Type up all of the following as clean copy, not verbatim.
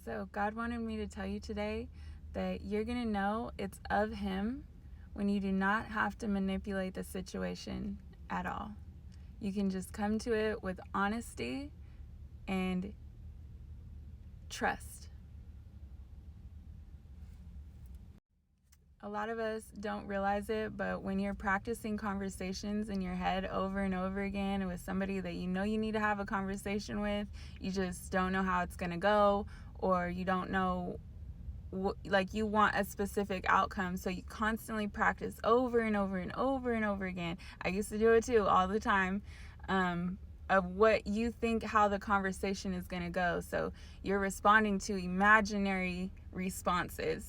So God wanted me to tell you today that you're going to know it's of Him when you do not have to manipulate the situation at all. You can just come to it with honesty and trust. A lot of us don't realize it, but when you're practicing conversations in your head over and over again with somebody that you know you need to have a conversation with, you just don't know how it's going to go, or you don't know, like, you want a specific outcome, so you constantly practice over and over and over and over again. I used to do it too, all the time, of what you think how the conversation is going to go. So you're responding to imaginary responses.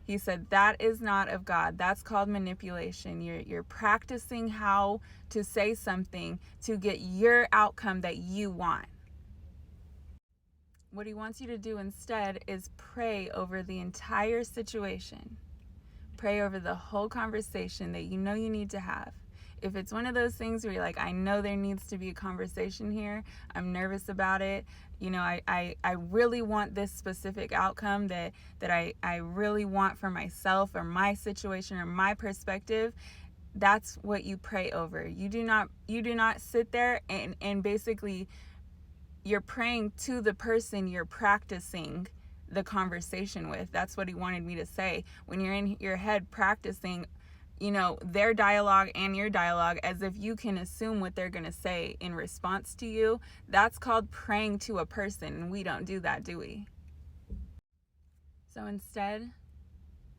He said that is not of God. That's called manipulation. You're practicing how to say something to get your outcome that you want. What he wants you to do instead is pray over the entire situation. Pray over the whole conversation that you know you need to have. If it's one of those things where you're like, I know there needs to be a conversation here, I'm nervous about it, you know, I really want this specific outcome that I really want for myself or my situation or my perspective, that's what you pray over. You do not sit there and basically you're praying to the person you're practicing the conversation with. That's what he wanted me to say. When you're in your head practicing, you know, their dialogue and your dialogue as if you can assume what they're going to say in response to you, that's called praying to a person, and we don't do that, do we? So instead,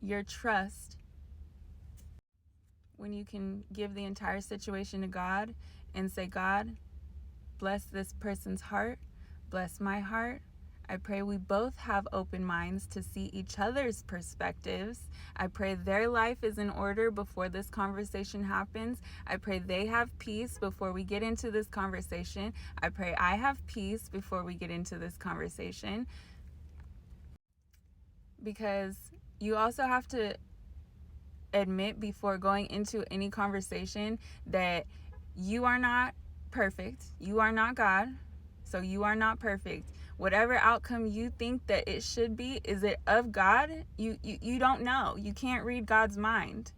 your trust, when you can give the entire situation to God and say, God, bless this person's heart, bless my heart. I pray we both have open minds to see each other's perspectives. I pray their life is in order before this conversation happens. I pray they have peace before we get into this conversation. I pray I have peace before we get into this conversation. Because you also have to admit before going into any conversation that you are not perfect. You are not God, so you are not perfect. Whatever outcome you think that it should be, is it of God? You don't know. You can't read God's mind.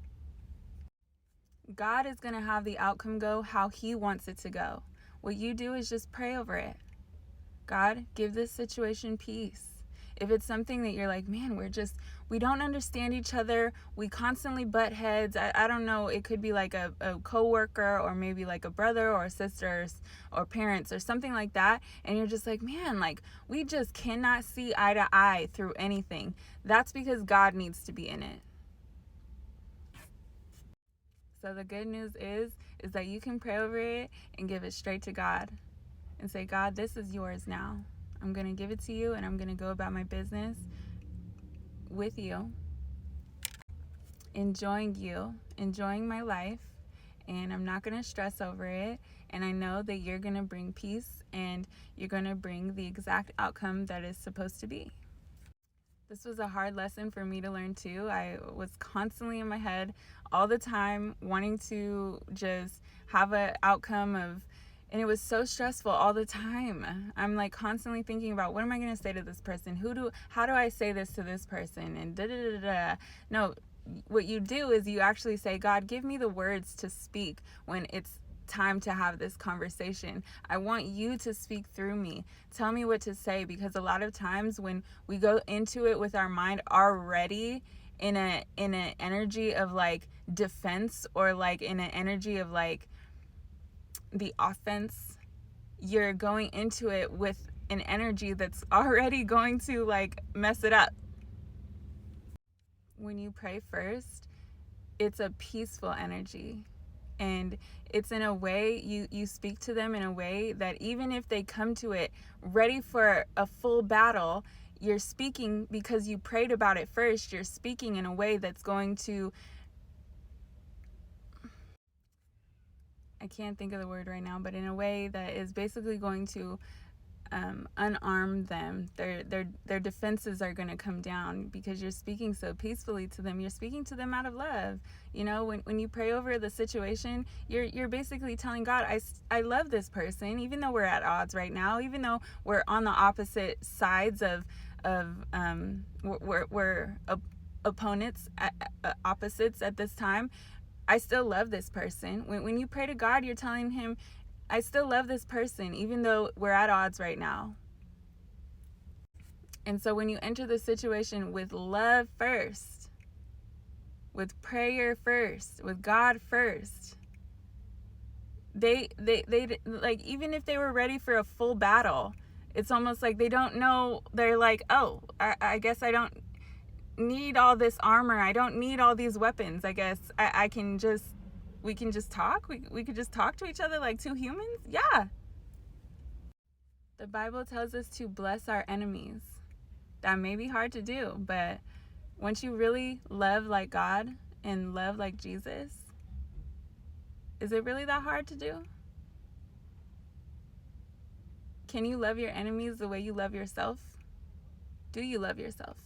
God is going to have the outcome go how He wants it to go. What you do is just pray over it. God, give this situation peace. If it's something that you're like, man, we don't understand each other, we constantly butt heads, I don't know, it could be like a coworker or maybe like a brother or sisters or parents or something like that, and you're just like, man, like, we just cannot see eye to eye through anything. That's because God needs to be in it. So the good news is that you can pray over it and give it straight to God and say, God, this is yours now. I'm going to give it to you, and I'm going to go about my business with you, enjoying my life, and I'm not going to stress over it. And I know that you're going to bring peace, and you're going to bring the exact outcome that is supposed to be. This was a hard lesson for me to learn too. I was constantly in my head all the time, wanting to just have an outcome of, and it was so stressful all the time. I'm like constantly thinking about, what am I going to say to this person? How do I say this to this person? And da da da da. No, what you do is you actually say, God, give me the words to speak when it's time to have this conversation. I want you to speak through me. Tell me what to say, because a lot of times when we go into it with our mind already in an energy of like defense, or like in an energy of like the offense, you're going into it with an energy that's already going to like mess it up. When you pray first, it's a peaceful energy, and it's in a way you speak to them in a way that even if they come to it ready for a full battle, you're speaking because you prayed about it first. You're speaking in a way that's going to, I can't think of the word right now, but in a way that is basically going to unarm them. Their defenses are going to come down because you're speaking so peacefully to them. You're speaking to them out of love. You know, when you pray over the situation, you're basically telling God, I love this person, even though we're at odds right now, even though we're on the opposite sides of we're opponents, opposites at this time, I still love this person. When you pray to God, you're telling him, I still love this person, even though we're at odds right now. And so when you enter the situation with love first, with prayer first, with God first, they like, even if they were ready for a full battle, it's almost like they don't know. They're like, oh, I guess I don't need all this armor. I don't need all these weapons. I guess we can just talk. We could just talk to each other like two humans. Yeah. The Bible tells us to bless our enemies. That may be hard to do, but once you really love like God and love like Jesus, is it really that hard to do? Can you love your enemies the way you love yourself? Do you love yourself?